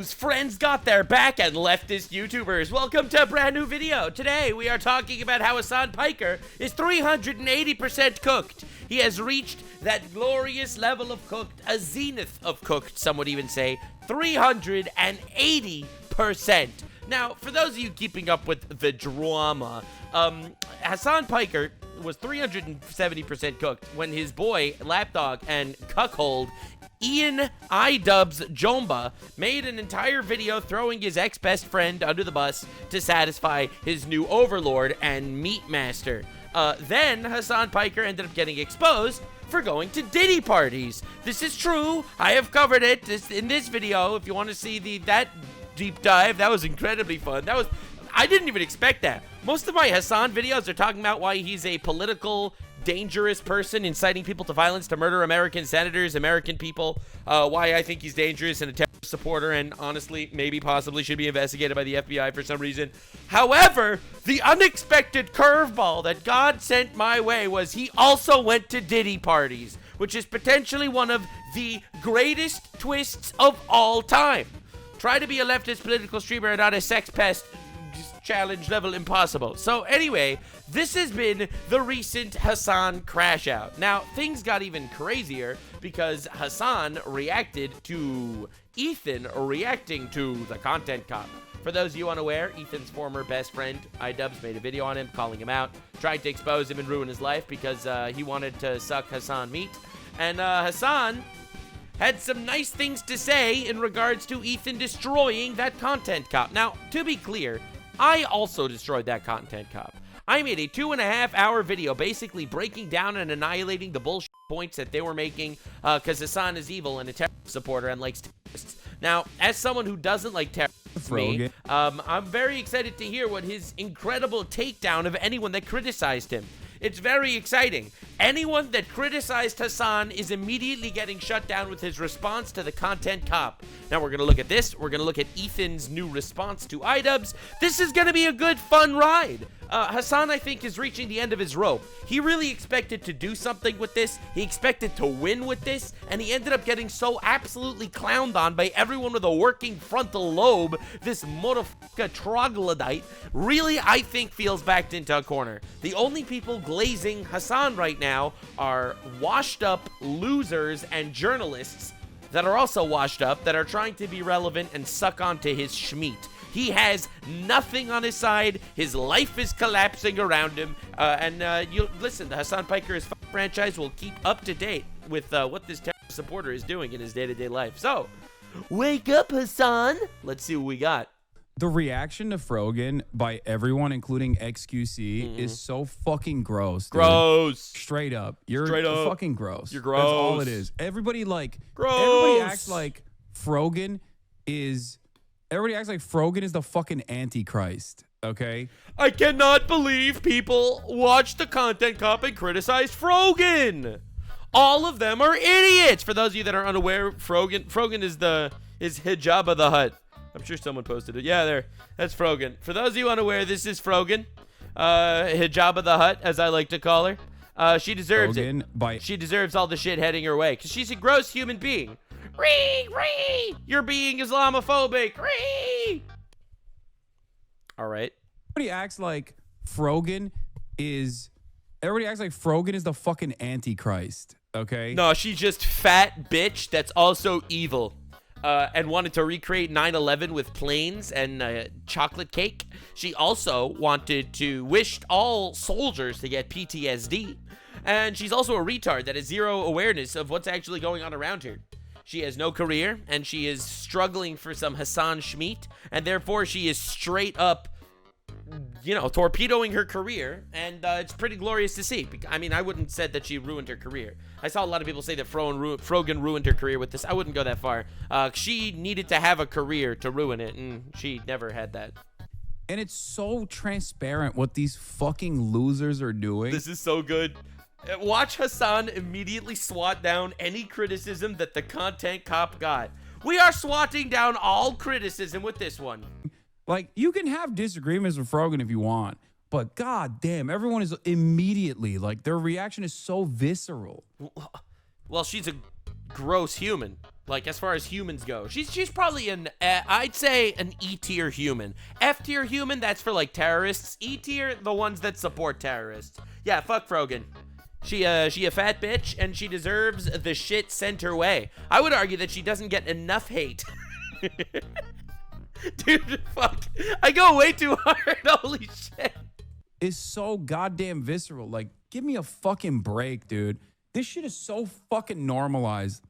news, friends got their back and leftist YouTubers. Welcome to a brand new video. Today we are talking about how Hasan Piker is 380% cooked. He has reached that glorious level of cooked, a zenith of cooked, some would even say, 380%. Now, for those of you keeping up with the drama, Hasan Piker was 370% cooked when his boy, Lapdog, and cuckold Idubbbz Jomba made an entire video throwing his ex-best friend under the bus to satisfy his new overlord and meat master. Then Hasan Piker ended up getting exposed for going to diddy parties. This is true. I have covered it in this video. If you want to see that deep dive, that was incredibly fun. I didn't even expect that. Most of my Hasan videos are talking about why he's a political, dangerous person, inciting people to violence to murder American senators, American people, why I think he's dangerous and a terrorist supporter, and honestly, maybe possibly should be investigated by the FBI for some reason. However, the unexpected curveball that God sent my way was he also went to diddy parties, which is potentially one of the greatest twists of all time. Try to be a leftist political streamer and not a sex pest. Challenge level impossible. So anyway, this has been the recent Hasan crash out. Now, things got even crazier because Hasan reacted to Ethan reacting to the content cop. For those of you unaware, Ethan's former best friend, Idubbbz, made a video on him, calling him out, trying to expose him and ruin his life because he wanted to suck Hasan meat. And Hasan had some nice things to say in regards to Ethan destroying that content cop. Now, to be clear, I also destroyed that content cop. I made a 2.5-hour video basically breaking down and annihilating the bullshit points that they were making because Hasan is evil and a terrorist supporter and likes terrorists. Now, as someone who doesn't like terrorists, I'm very excited to hear what his incredible takedown of anyone that criticized him. It's very exciting. Anyone that criticized Hasan is immediately getting shut down with his response to the content cop. Now we're going to look at this. We're going to look at Ethan's new response to Idubbbz. This is going to be a good, fun ride. Hasan, I think, is reaching the end of his rope. He really expected to do something with this. He expected to win with this, and he ended up getting so absolutely clowned on by everyone with a working frontal lobe. This motherfucker troglodyte really, I think, feels backed into a corner. The only people glazing Hasan right now are washed up losers and journalists that are also washed up, that are trying to be relevant and suck onto his schmeat. He has nothing on his side. His life is collapsing around him. You listen, the Hasan Piker franchise will keep up to date with what this terrorist supporter is doing in his day-to-day life. So, wake up, Hasan. Let's see what we got. The reaction to Frogan by everyone, including XQC, is so fucking gross. Dude. Gross. Straight up. You're fucking gross. You're gross. That's all it is. Everybody gross. Everybody acts like Frogan is the fucking Antichrist, okay? I cannot believe people watch the content cop and criticize Frogan. All of them are idiots. For those of you that are unaware, Frogan is Hijabba the Hutt. I'm sure someone posted it. Yeah, that's Frogan. For those of you unaware, this is Frogan. Hijabba the Hutt, as I like to call her. She deserves it. She deserves all the shit heading her way, because she's a gross human being. Ree! You're being Islamophobic. Ree! All right. Everybody acts like Frogan is the fucking Antichrist, okay? No, she's just fat bitch that's also evil. And wanted to recreate 9/11 with planes and chocolate cake. She also wanted to wish all soldiers to get PTSD. And she's also a retard that has zero awareness of what's actually going on around her. She has no career, and she is struggling for some Hasan Schmeat, and therefore she is straight up, torpedoing her career, and it's pretty glorious to see. I mean, I wouldn't said that she ruined her career. I saw a lot of people say that Frogan ruined her career with this. I wouldn't go that far. She needed to have a career to ruin it, and she never had that. And it's so transparent what these fucking losers are doing. This is so good. Watch Hasan immediately swat down any criticism that the content cop got. We are swatting down all criticism with this one. Like, you can have disagreements with Frogan if you want, but god damn, everyone is immediately, their reaction is so visceral. Well, she's a gross human. Like, as far as humans go, she's probably I'd say an E tier human. F tier human, that's for like terrorists. E tier, the ones that support terrorists. Yeah, fuck Frogan. She a fat bitch, and she deserves the shit sent her way. I would argue that she doesn't get enough hate. Dude, fuck. I go way too hard. Holy shit. It's so goddamn visceral. Like, give me a fucking break, dude. This shit is so fucking normalized.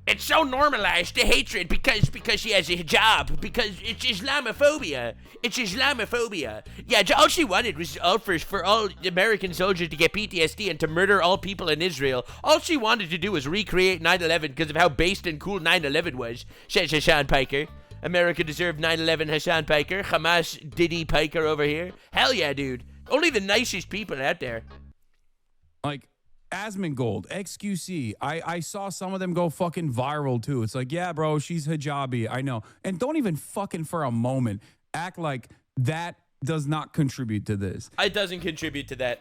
It's so normalized, the hatred, because she has a hijab, because it's Islamophobia. It's Islamophobia. Yeah, all she wanted was for all American soldiers to get PTSD and to murder all people in Israel. All she wanted to do was recreate 9/11 because of how based and cool 9/11 was, says Hasan Piker. America deserved 9/11, Hasan Piker. Hamas Diddy Piker over here. Hell yeah, dude. Only the nicest people out there. Like, Asmongold, XQC, I saw some of them go fucking viral too. It's like, yeah, bro, she's hijabi, I know. And don't even fucking for a moment act like that does not contribute to this. It doesn't contribute to that.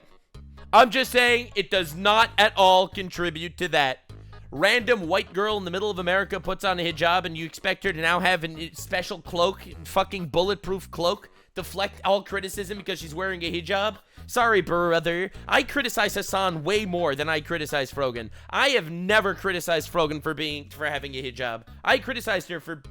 I'm just saying it does not at all contribute to that. Random white girl in the middle of America puts on a hijab and you expect her to now have a special cloak, fucking bulletproof cloak, deflect all criticism because she's wearing a hijab? Sorry, brother. I criticize Hasan way more than I criticize Frogan. I have never criticized Frogan for having a hijab. I criticized her for,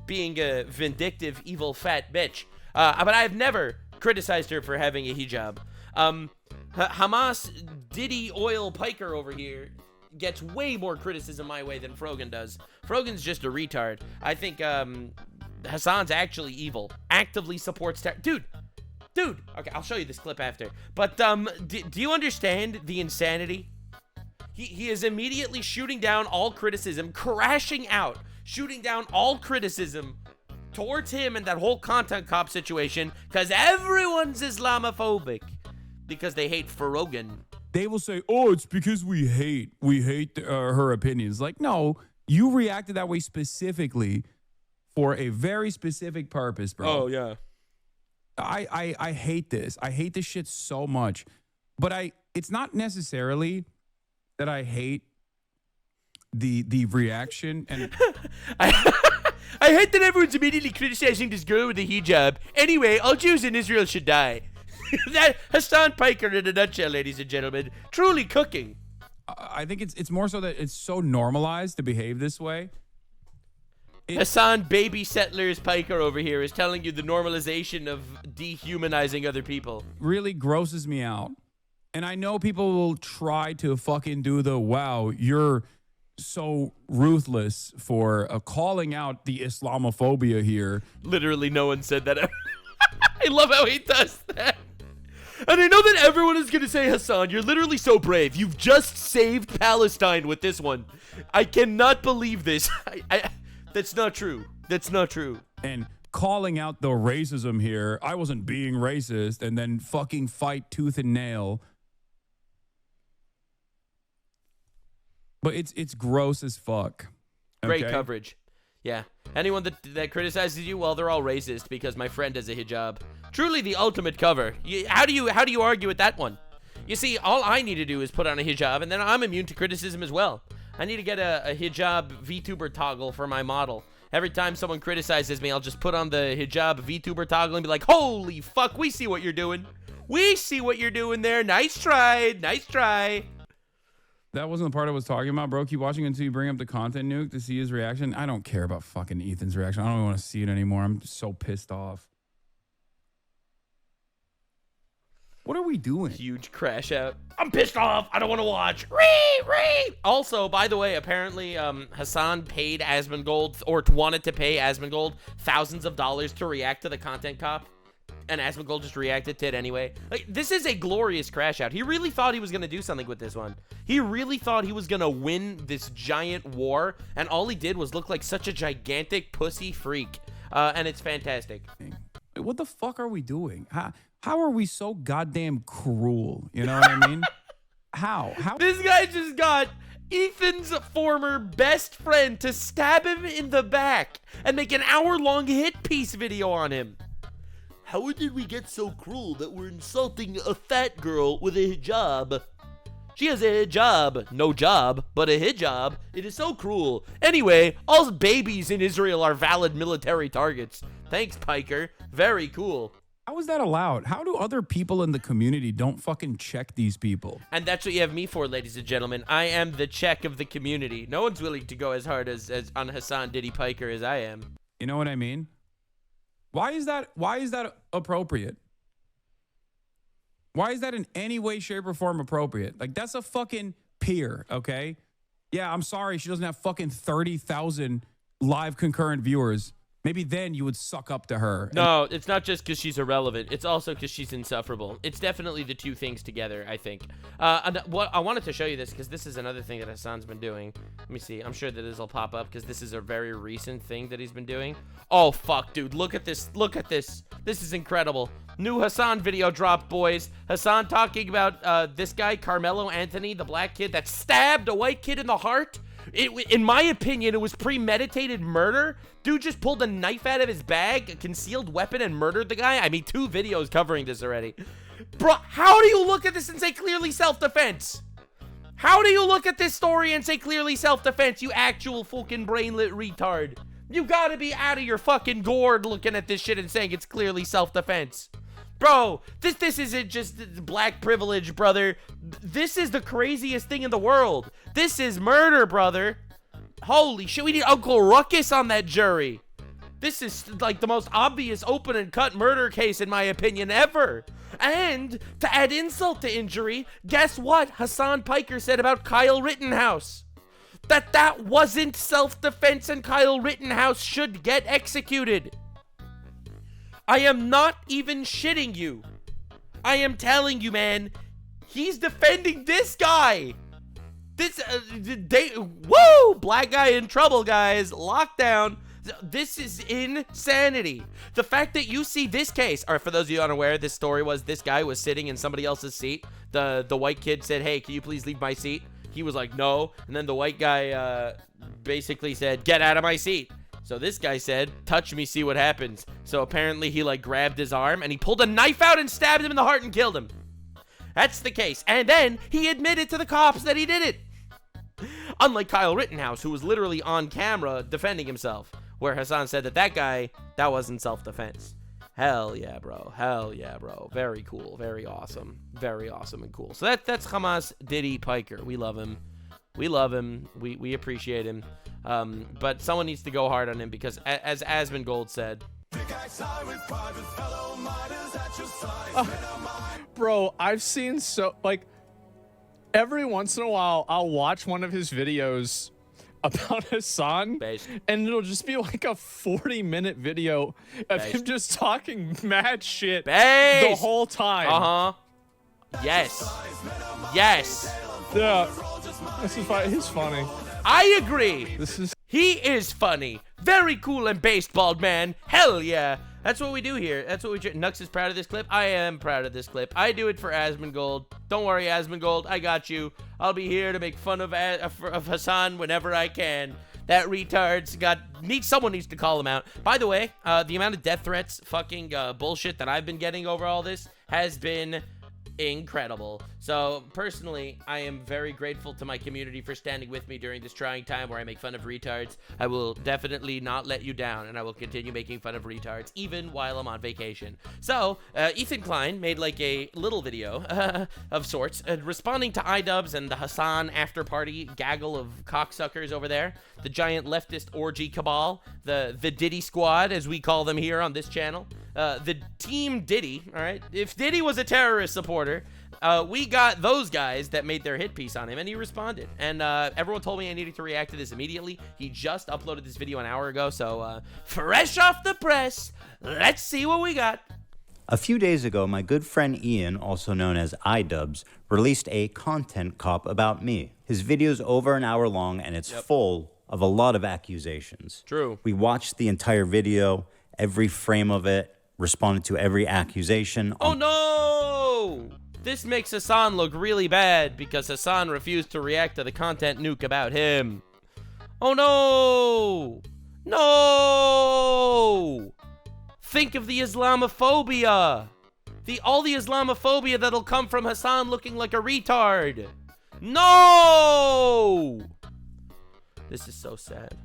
being a vindictive, evil, fat bitch. But I have never criticized her for having a hijab. Hamas Diddy Oil Piker over here gets way more criticism my way than Frogan does. Frogan's just a retard. I think Hasan's actually evil. Actively supports terror. Dude, okay, I'll show you this clip after. But do you understand the insanity? He is immediately shooting down all criticism, crashing out, shooting down all criticism towards him and that whole content cop situation because everyone's Islamophobic because they hate Frogan. They will say, oh, it's because we hate her opinions. Like, no, you reacted that way specifically for a very specific purpose, bro. Oh, yeah. I hate this. I hate this shit so much. But it's not necessarily that I hate the reaction and I hate that everyone's immediately criticizing this girl with a hijab. Anyway, all Jews in Israel should die. That Hasan Piker in a nutshell, ladies and gentlemen. Truly cooking. I think it's more so that it's so normalized to behave this way. Hasan Baby Settlers Piker over here is telling you the normalization of dehumanizing other people. Really grosses me out. And I know people will try to fucking do the, wow, you're so ruthless for calling out the Islamophobia here. Literally no one said that. I love how he does that. And I know that everyone is going to say, Hasan, you're literally so brave. You've just saved Palestine with this one. I cannot believe this. That's not true. That's not true. And calling out the racism here, I wasn't being racist, and then fucking fight tooth and nail. But it's gross as fuck. Okay? Great coverage. Yeah. Anyone that criticizes you, well, they're all racist because my friend has a hijab. Truly the ultimate cover. How do you argue with that one? You see, all I need to do is put on a hijab, and then I'm immune to criticism as well. I need to get a hijab VTuber toggle for my model. Every time someone criticizes me, I'll just put on the hijab VTuber toggle and be like, holy fuck, we see what you're doing. We see what you're doing there. Nice try. Nice try. That wasn't the part I was talking about, bro. Keep watching until you bring up the content nuke to see his reaction. I don't care about fucking Ethan's reaction. I don't even want to see it anymore. I'm so pissed off. What are we doing? Huge crash out. I'm pissed off. I don't want to watch. Ree. Also, by the way, apparently Hasan paid Asmongold, or wanted to pay Asmongold thousands of dollars to react to the content cop. And Asmongold just reacted to it anyway. Like, this is a glorious crash out. He really thought he was going to do something with this one. He really thought he was going to win this giant war. And all he did was look like such a gigantic pussy freak. And it's fantastic. What the fuck are we doing? How are we so goddamn cruel? You know what I mean? How? This guy just got Ethan's former best friend to stab him in the back and make an hour-long hit piece video on him. How did we get so cruel that we're insulting a fat girl with a hijab? She has a hijab. No job, but a hijab. It is so cruel. Anyway, all babies in Israel are valid military targets. Thanks, Piker. Very cool. How is that allowed? How do other people in the community don't fucking check these people? And that's what you have me for, ladies and gentlemen. I am the check of the community. No one's willing to go as hard as on Hasan Diddy Piker as I am. You know what I mean? Why is that appropriate? Why is that in any way, shape, or form appropriate? Like, that's a fucking peer, okay? Yeah, I'm sorry she doesn't have fucking 30,000 live concurrent viewers. Maybe then you would suck up to her. No, it's not just because she's irrelevant. It's also because she's insufferable. It's definitely the two things together, I think. What I wanted to show you this because this is another thing that Hasan's been doing. Let me see. I'm sure that this will pop up because this is a very recent thing that he's been doing. Oh, fuck, dude. Look at this. Look at this. This is incredible. New Hasan video drop, boys. Hasan talking about this guy, Carmelo Anthony, the black kid that stabbed a white kid in the heart. In my opinion, it was premeditated murder. Dude just pulled a knife out of his bag, a concealed weapon, and murdered the guy. I mean, 2 videos covering this already. Bro, how do you look at this and say clearly self-defense? How do you look at this story and say clearly self-defense, you actual fucking brainlet retard? You gotta be out of your fucking gourd looking at this shit and saying it's clearly self-defense. Bro, this isn't just black privilege, brother. This is the craziest thing in the world. This is murder, brother. Holy shit, we need Uncle Ruckus on that jury. This is like the most obvious open and cut murder case in my opinion ever. And to add insult to injury, guess what Hasan Piker said about Kyle Rittenhouse? That wasn't self-defense and Kyle Rittenhouse should get executed. I am not even shitting you. I am telling you, man. He's defending this guy. This, woo! Black guy in trouble, guys. Lockdown. This is insanity. The fact that you see this case, or for those of you unaware, this story was this guy was sitting in somebody else's seat. The white kid said, hey, can you please leave my seat? He was like, no. And then the white guy basically said, get out of my seat. So this guy said, touch me, see what happens. So apparently he like grabbed his arm and he pulled a knife out and stabbed him in the heart and killed him. That's the case. And then he admitted to the cops that he did it. Unlike Kyle Rittenhouse, who was literally on camera defending himself, where Hasan said that guy, that wasn't self-defense. Hell yeah, bro. Hell yeah, bro. Very cool. Very awesome. Very awesome and cool. So that's Hamas Diddy Piker. We love him. We love him. We appreciate him. But someone needs to go hard on him because, as Asmongold said, bro, I've seen every once in a while I'll watch one of his videos about Hasan, and it'll just be like a 40-minute video of him just talking mad shit the whole time. Yes. Yes. Yeah. He's funny. I agree. He is funny. Very cool and based, bald man. Hell yeah. That's what we do here. That's what we do. Nux is proud of this clip. I am proud of this clip. I do it for Asmongold. Don't worry, Asmongold. I got you. I'll be here to make fun of Hasan whenever I can. That retard's someone needs to call him out. By the way, the amount of death threats, fucking bullshit that I've been getting over all this has been incredible. So personally, I am very grateful to my community for standing with me during this trying time where I make fun of retards. I will definitely not let you down, and I will continue making fun of retards even while I'm on vacation. So Ethan Klein made like a little video of sorts responding to Idubbbz and the Hasan after party gaggle of cocksuckers over there, the giant leftist orgy cabal, the Diddy squad as we call them here on this channel, the team Diddy. All right, if Diddy was a terrorist supporter, we got those guys that made their hit piece on him, and he responded. And everyone told me I needed to react to this immediately. He just uploaded this video an hour ago, so fresh off the press, let's see what we got. A few days ago, my good friend Ian, also known as Idubbbz, released a content cop about me. His video's over an hour long, and it's full of a lot of accusations. True. We watched the entire video, every frame of it, responded to every accusation. Oh no! This makes Hasan look really bad because Hasan refused to react to the content nuke about him. Oh no! No! Think of the Islamophobia! All the Islamophobia that'll come from Hasan looking like a retard. No! This is so sad.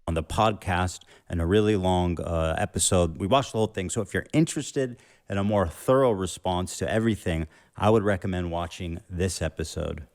On the podcast and a really long episode. We watched the whole thing. So if you're interested in a more thorough response to everything, I would recommend watching this episode.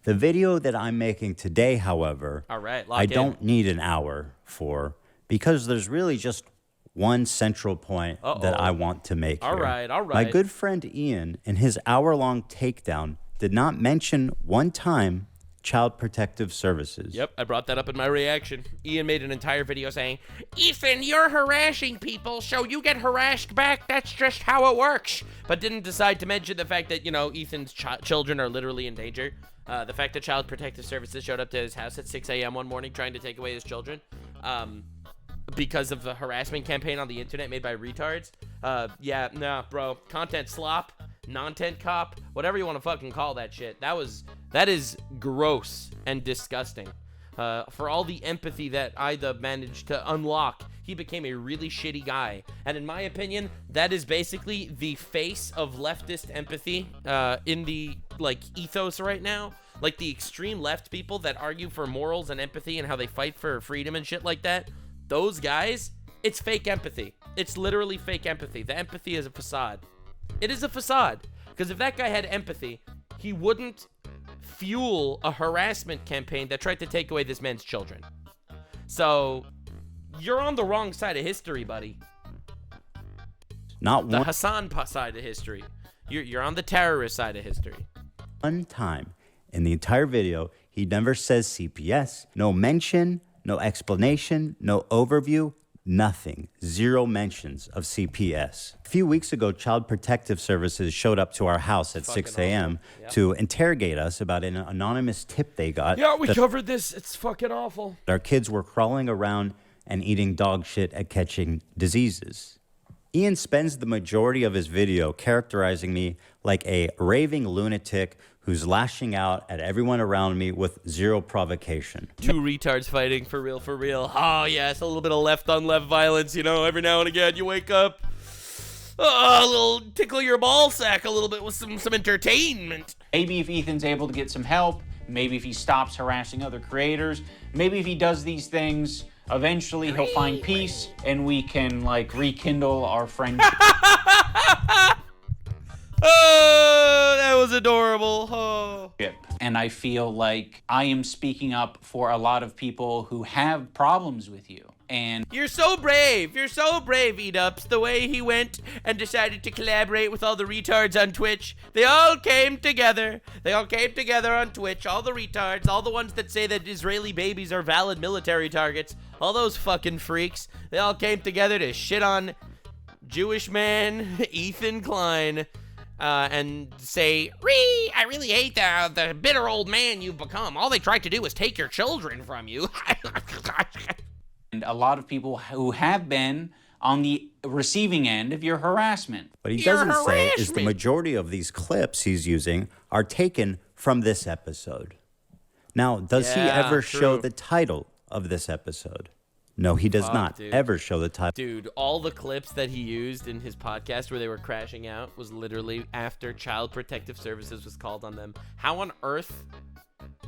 The video that I'm making today, however, all right, I don't need an hour for, because there's really just one central point that I want to make here. All right. My good friend Ian, in his hour-long takedown, did not mention one time Child Protective Services. Yep, I brought that up in my reaction. Ian made an entire video saying, Ethan, you're harassing people, so you get harassed back. That's just how it works. But didn't decide to mention the fact that, you know, Ethan's children are literally in danger. The fact that Child Protective Services showed up to his house at 6 a.m. one morning trying to take away his children because of the harassment campaign on the internet made by retards. Yeah, nah, bro. Content slop, non-tent cop, whatever you want to fucking call that shit. That is gross and disgusting. For all the empathy that Idubbbz managed to unlock, he became a really shitty guy. And in my opinion, that is basically the face of leftist empathy in the, like, ethos right now. Like, the extreme left people that argue for morals and empathy and how they fight for freedom and shit like that. Those guys, it's fake empathy. It's literally fake empathy. The empathy is a facade. It is a facade. Because if that guy had empathy, he wouldn't fuel a harassment campaign that tried to take away this man's children. So, you're on the wrong side of history, buddy. Not the one Hasan side of history. You're on the terrorist side of history. One time in the entire video, he never says CPS. No mention, no explanation, no overview, nothing. Zero mentions of CPS. A few weeks ago, Child Protective Services showed up to our house at 6 a.m. to interrogate us about an anonymous tip they got. Yeah, we covered this. It's fucking awful. Our kids were crawling around and eating dog shit at catching diseases. Ian spends the majority of his video characterizing me like a raving lunatic who's lashing out at everyone around me with zero provocation. Two retards fighting for real, for real. Oh, yes, a little bit of left-on-left violence, you know, every now and again you wake up, a little tickle your ball sack a little bit with some entertainment. Maybe if Ethan's able to get some help, maybe if he stops harassing other creators, maybe if he does these things, eventually he'll find peace and we can, like, rekindle our friendship. Oh, that was adorable. Oh. And I feel like I am speaking up for a lot of people who have problems with you. And you're so brave. You're so brave, Idubbbz. The way he went and decided to collaborate with all the retards on Twitch. They all came together. They all came together on Twitch. All the retards, all the ones that say that Israeli babies are valid military targets. All those fucking freaks. They all came together to shit on Jewish man Ethan Klein. And say, I really hate the bitter old man you've become. All they tried to do was take your children from you. And a lot of people who have been on the receiving end of your harassment. What he doesn't say is the majority of these clips he's using are taken from this episode. Now, does he ever show the title of this episode? No, he does not ever show the title. Dude, all the clips that he used in his podcast where they were crashing out was literally after Child Protective Services was called on them. How on earth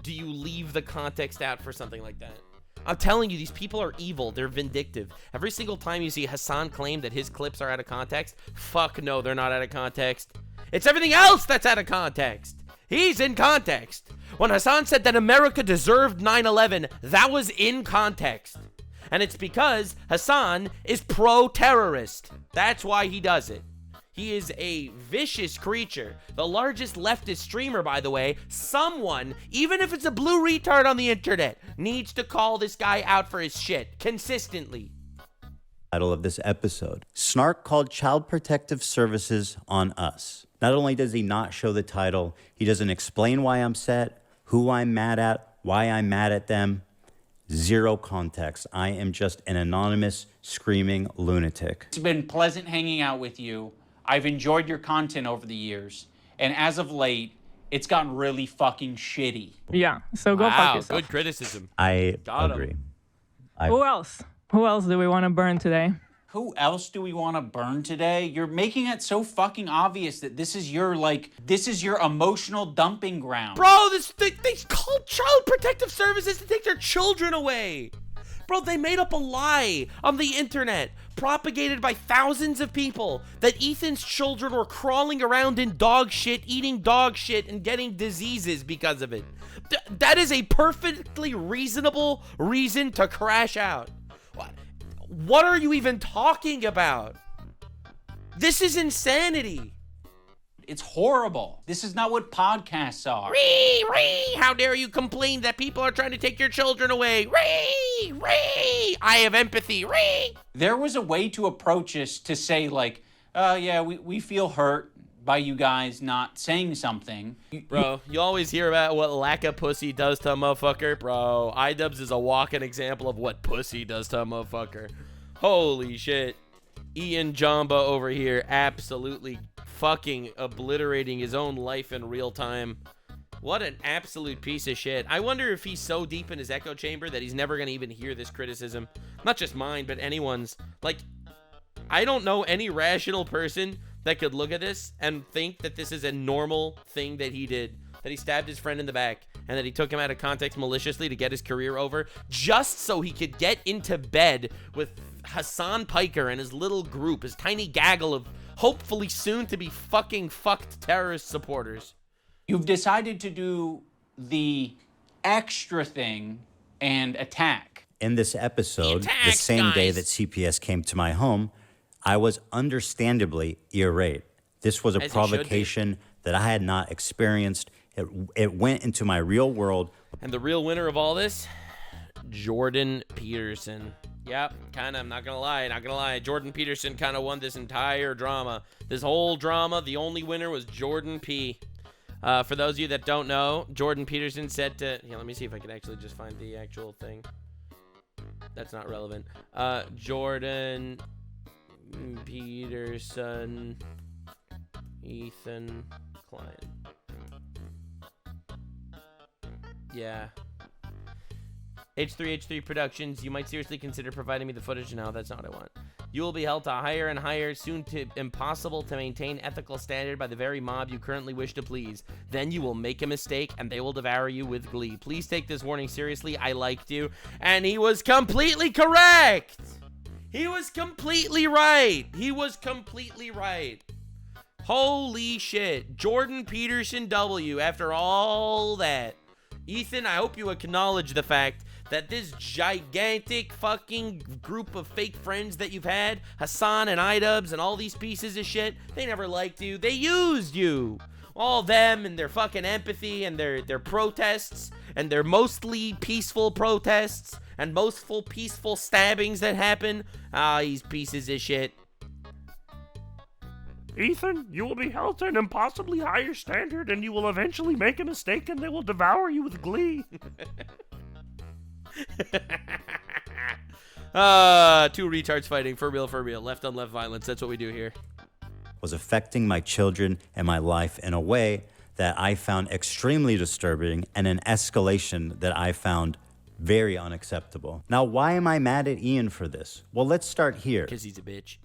do you leave the context out for something like that? I'm telling you, these people are evil. They're vindictive. Every single time you see Hasan claim that his clips are out of context, fuck no, they're not out of context. It's everything else that's out of context. He's in context. When Hasan said that America deserved 9/11, that was in context. And it's because Hasan is pro-terrorist. That's why he does it. He is a vicious creature. The largest leftist streamer, by the way. Someone, even if it's a blue retard on the internet, needs to call this guy out for his shit consistently. Title of this episode. Snark called Child Protective Services on us. Not only does he not show the title, he doesn't explain why I'm upset, who I'm mad at, why I'm mad at them. Zero context. I am just an anonymous, screaming lunatic. It's been pleasant hanging out with you. I've enjoyed your content over the years. And as of late, it's gotten really fucking shitty. Yeah, so go fuck yourself. Good criticism. I Got agree. Who else? Who else do we want to burn today? Who else do we want to burn today? You're making it so fucking obvious that this is your emotional dumping ground. Bro, they called Child Protective Services to take their children away. Bro, they made up a lie on the internet, propagated by thousands of people, that Ethan's children were crawling around in dog shit, eating dog shit, and getting diseases because of it. That is a perfectly reasonable reason to crash out. What are you even talking about? This is insanity. It's horrible. This is not what podcasts are. Ree! How dare you complain that people are trying to take your children away? Ree! I have empathy. Ree! There was a way to approach this to say, like, yeah, we feel hurt by you guys not saying something. Bro, you always hear about what lack of pussy does to a motherfucker. Bro, Idubbbz is a walking example of what pussy does to a motherfucker. Holy shit. Ian Jamba over here absolutely fucking obliterating his own life in real time. What an absolute piece of shit. I wonder if he's so deep in his echo chamber that he's never gonna even hear this criticism. Not just mine, but anyone's. Like, I don't know any rational person that could look at this and think that this is a normal thing that he did. That he stabbed his friend in the back and that he took him out of context maliciously to get his career over just so he could get into bed with Hasan Piker and his little group, his tiny gaggle of hopefully soon to be fucking fucked terrorist supporters. You've decided to do the extra thing and attack. In this episode, the same day that CPS came to my home, I was understandably irate. This was a provocation that I had not experienced. It went into my real world. And the real winner of all this? Jordan Peterson. Yep, kind of, I'm not gonna lie. Jordan Peterson kind of won this entire drama. This whole drama, the only winner was Jordan P. For those of you that don't know, Jordan Peterson said to... Here, let me see if I can actually just find the actual thing. That's not relevant. Jordan Peterson, Ethan Klein. Yeah. H3H3 Productions, you might seriously consider providing me the footage. No, that's not what I want. You will be held to higher and higher, soon to impossible to maintain ethical standard by the very mob you currently wish to please. Then you will make a mistake and they will devour you with glee. Please take this warning seriously. I liked you. And he was completely correct. He was completely right. Holy shit. Jordan Peterson W. After all that. Ethan, I hope you acknowledge the fact that this gigantic fucking group of fake friends that you've had, Hasan and Idubbbz and all these pieces of shit, they never liked you. They used you. All them and their fucking empathy and their protests and their mostly peaceful protests and mostly peaceful stabbings that happen. These pieces of shit. Ethan, you will be held to an impossibly higher standard and you will eventually make a mistake and they will devour you with glee. Two retards fighting, for real, left on left violence. That's what we do here. Was affecting my children and my life in a way that I found extremely disturbing and an escalation that I found very unacceptable. Now, why am I mad at Ian for this? Well, let's start here. Because he's a bitch.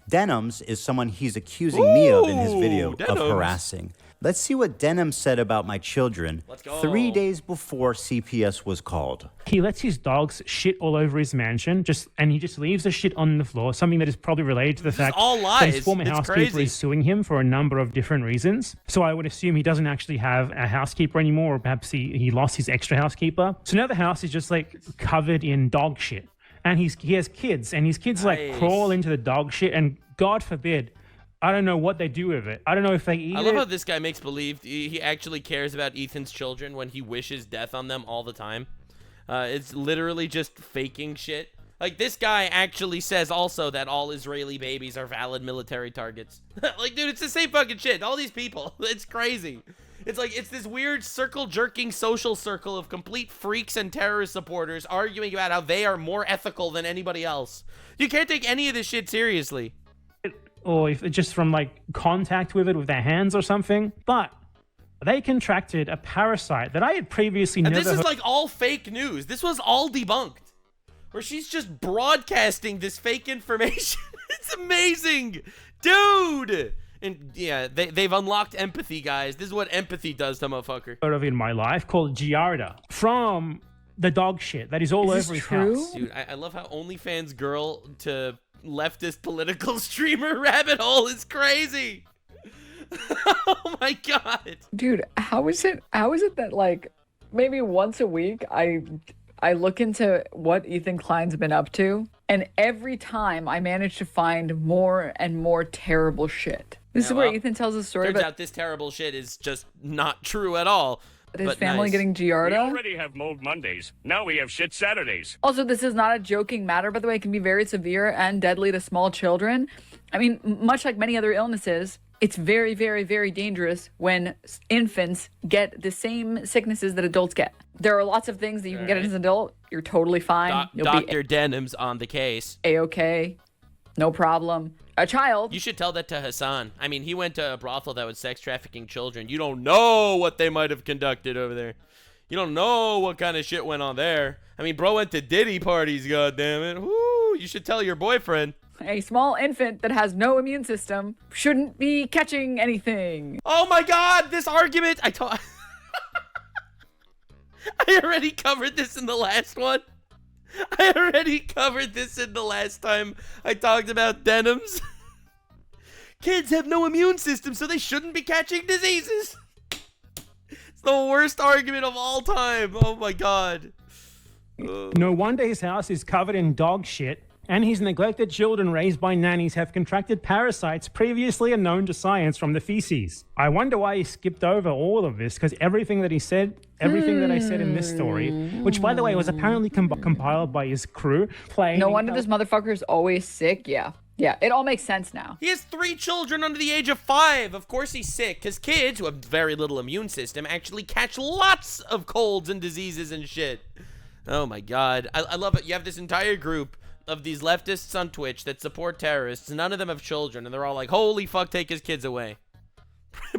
Denims is someone he's accusing me of in his video of harassing. Let's see what Denims said about my children 3 days before CPS was called. He lets his dogs shit all over his mansion, and he just leaves the shit on the floor, something that is probably related to the fact that his former housekeeper is suing him for a number of different reasons. So I would assume he doesn't actually have a housekeeper anymore, or perhaps he lost his extra housekeeper. So now the house is just like covered in dog shit. And he has kids, and his kids like crawl into the dog shit, and God forbid, I don't know what they do with it. I don't know if they eat it. I love how this guy makes believe he actually cares about Ethan's children when he wishes death on them all the time. It's literally just faking shit. Like, this guy actually says also that all Israeli babies are valid military targets. Like, dude, it's the same fucking shit. All these people. It's crazy. It's like, it's this weird circle-jerking social circle of complete freaks and terrorist supporters arguing about how they are more ethical than anybody else. You can't take any of this shit seriously. Or if just from like contact with it with their hands or something. But they contracted a parasite that I had previously never heard. This is like all fake news. This was all debunked. where she's just broadcasting this fake information. It's amazing, dude. And yeah, they've unlocked empathy, guys. This is what empathy does to motherfucker. Of in my life called Giarda from the dog shit that is all over his house. Dude, I love how OnlyFans girl to leftist political streamer rabbit hole is crazy. Oh my god. Dude, how is it that like maybe once a week I look into what Ethan Klein's been up to, and every time I manage to find more and more terrible shit. This is where Ethan tells a story about this terrible shit is just not true at all. His family getting Giarda. We already have Mold Mondays. Now we have Shit Saturdays. Also, this is not a joking matter, by the way. It can be very severe and deadly to small children. I mean, much like many other illnesses, it's very, very, very dangerous when infants get the same sicknesses that adults get. There are lots of things that you can get as an adult. You're totally fine. Dr. Denims on the case. A-okay. No problem. A child. You should tell that to Hasan. I mean, he went to a brothel that was sex trafficking children. You don't know what they might have conducted over there. You don't know what kind of shit went on there. I mean, bro went to diddy parties, goddammit. Woo, you should tell your boyfriend. A small infant that has no immune system shouldn't be catching anything. Oh my god, this argument! I already covered this in the last one. I already covered this in the last time I talked about denims. Kids have no immune system, so they shouldn't be catching diseases. It's the worst argument of all time. Oh my god. No wonder his house is covered in dog shit, and his neglected children raised by nannies have contracted parasites previously unknown to science from the feces. I wonder why he skipped over all of this, because everything that I said in this story, which by the way was apparently compiled by his crew, playing. No wonder this motherfucker is always sick. Yeah, it all makes sense now. He has 3 children under the age of 5. Of course he's sick, because kids who have very little immune system actually catch lots of colds and diseases and shit. Oh my god. I love it. You have this entire group of these leftists on Twitch that support terrorists. None of them have children, and they're all like, holy fuck, take his kids away.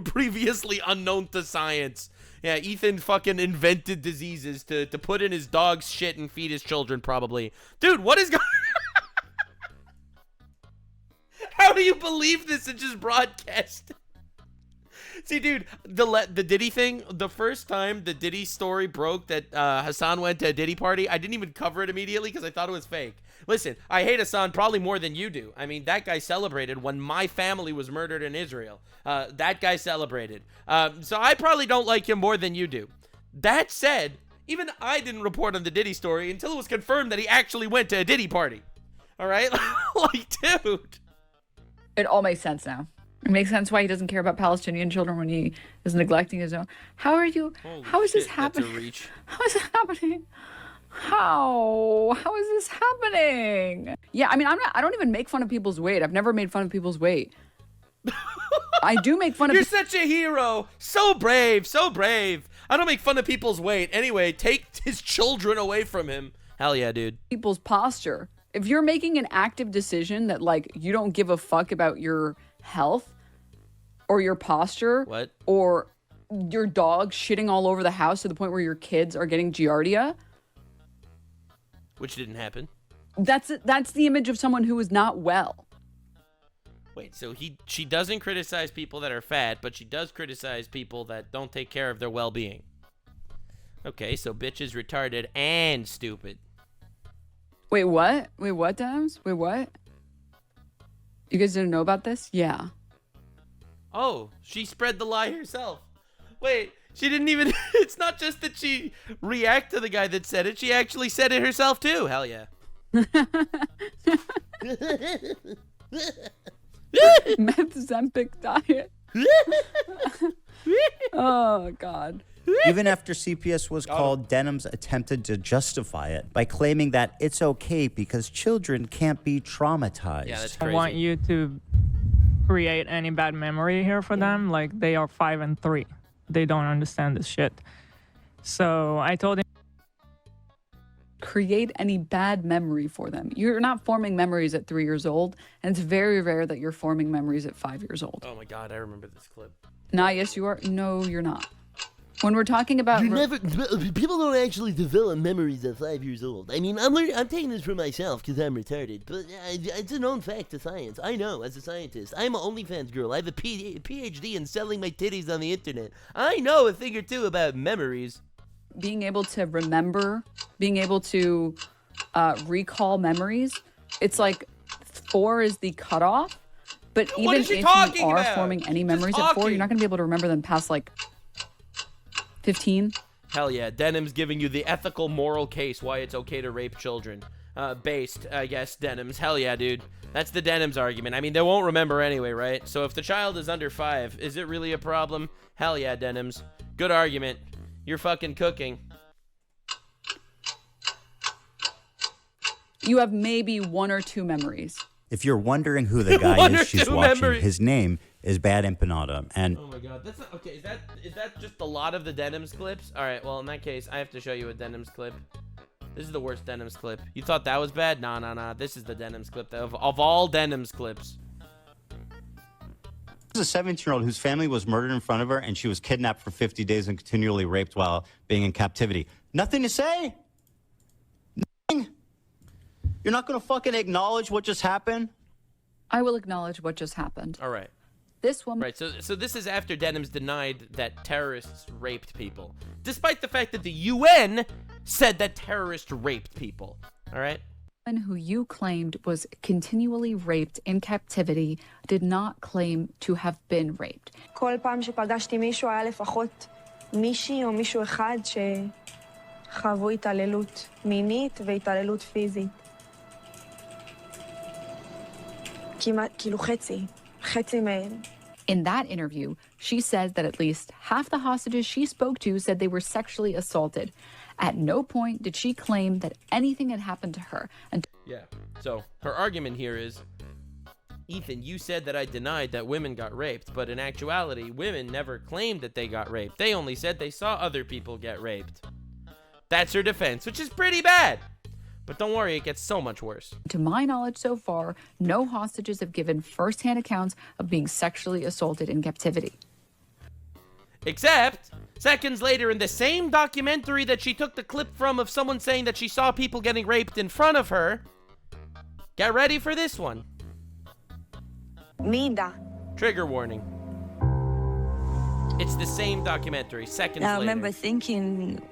Previously unknown to science. Yeah, Ethan fucking invented diseases to put in his dog's shit and feed his children, probably. Dude, what is going How do you believe this and just broadcast? See, dude, the Diddy thing, the first time the Diddy story broke that Hasan went to a Diddy party, I didn't even cover it immediately because I thought it was fake. Listen, I hate Hasan probably more than you do. I mean, that guy celebrated when my family was murdered in Israel. That guy celebrated. So I probably don't like him more than you do. That said, even I didn't report on the Diddy story until it was confirmed that he actually went to a Diddy party. All right? Like, dude. It all makes sense now. It makes sense why he doesn't care about Palestinian children when he is neglecting his own. How is this happening? How is it happening? How is this happening? Yeah, I mean, I don't even make fun of people's weight. I've never made fun of people's weight. I do make fun of. You're such a hero. So brave, so brave. I don't make fun of people's weight. Anyway, take his children away from him. Hell yeah, dude. People's posture. If you're making an active decision that, like, you don't give a fuck about your health or your posture, what? Or your dog shitting all over the house to the point where your kids are getting giardia, which didn't happen. That's the image of someone who is not well. Wait, so she doesn't criticize people that are fat, but she does criticize people that don't take care of their well-being. Okay, so bitch is retarded and stupid. Wait, what? Wait, what, Denims? Wait, what? You guys didn't know about this? Yeah. Oh, she spread the lie herself. Wait, she didn't even... It's not just that she reacted to the guy that said it. She actually said it herself, too. Hell yeah. Meth Zempic diet. Oh, God. Even after CPS was called, Denims attempted to justify it by claiming that it's okay because children can't be traumatized. Yeah, that's crazy. I want you to create any bad memory here for them. Like, they are 5 and 3. They don't understand this shit. So I told him, create any bad memory for them. You're not forming memories at 3 years old, and it's very rare that you're forming memories at 5 years old. Oh my God, I remember this clip. Nah, yes, you are. No, you're not. When we're talking about people don't actually develop memories at 5 years old. I mean, I'm taking this for myself because I'm retarded, but it's a known fact of science. I know, as a scientist. I'm an OnlyFans girl. I have a PhD in selling my titties on the internet. I know a thing or two about memories. Being able to remember, being able to recall memories, it's like 4 is the cutoff. But even if you are forming any memories at 4, you're not going to be able to remember them past like 15. Hell yeah, Denims giving you the ethical, moral case why it's okay to rape children. Based, I guess, Denims. Hell yeah, dude. That's the Denims argument. I mean, they won't remember anyway, right? So if the child is under 5, is it really a problem? Hell yeah, Denims. Good argument. You're fucking cooking. You have maybe 1 or 2 memories. If you're wondering who the guy is she's watching, his name is Bad Empanada. And oh my god, that's not, okay. Is that just a lot of the Denims clips? All right, well in that case, I have to show you a Denims clip. This is the worst Denims clip. You thought that was bad? Nah. This is the Denims clip of all Denims clips. There's a 17-year-old whose family was murdered in front of her, and she was kidnapped for 50 days and continually raped while being in captivity. Nothing to say. Nothing. You're not going to fucking acknowledge what just happened? I will acknowledge what just happened. All right. This woman... Right, so this is after Denims denied that terrorists raped people, despite the fact that the UN said that terrorists raped people. All right? Who you claimed was continually raped in captivity did not claim to have been raped. כל פעם שפגשתי מישהו היה לפחות מישהי או מישהו אחד שחוו התעללות מינית והתעללות פיזית. כמעט, כאילו חצי מהם. In that interview, she says that at least half the hostages she spoke to said they were sexually assaulted. At no point did she claim that anything had happened to her. Yeah, so her argument here is, Ethan, you said that I denied that women got raped, but in actuality, women never claimed that they got raped. They only said they saw other people get raped. That's her defense, which is pretty bad. But don't worry, it gets so much worse. To my knowledge so far, no hostages have given first-hand accounts of being sexually assaulted in captivity. Except, seconds later in the same documentary that she took the clip from of someone saying that she saw people getting raped in front of her, get ready for this one. Mida. Trigger warning. It's the same documentary, seconds later. I remember thinking,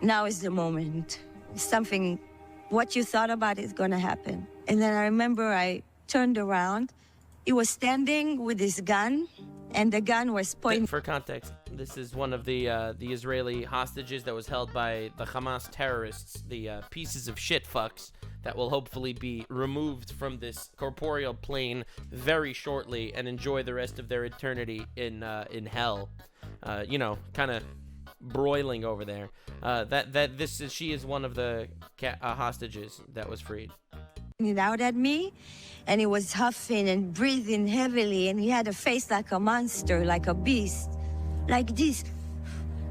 now is the moment. Something, what you thought about is gonna happen. And then I remember I turned around. He was standing with his gun, and the gun was pointing. For context, this is one of the Israeli hostages that was held by the Hamas terrorists, the pieces of shit fucks that will hopefully be removed from this corporeal plane very shortly and enjoy the rest of their eternity in hell. You know, kind of broiling over there. She is one of the hostages that was freed. It out at me, and he was huffing and breathing heavily, and he had a face like a monster, like a beast, like this.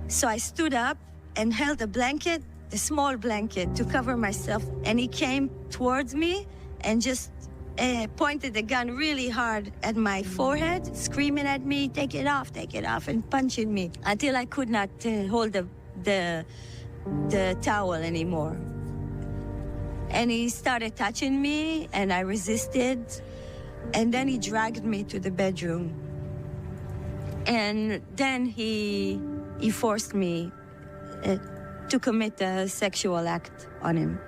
So I stood up and held a blanket, a small blanket, to cover myself, and he came towards me and just pointed the gun really hard at my forehead, screaming at me, take it off, and punching me until I could not hold the towel anymore. And he started touching me, and I resisted, and then he dragged me to the bedroom. And then he forced me to commit a sexual act on him.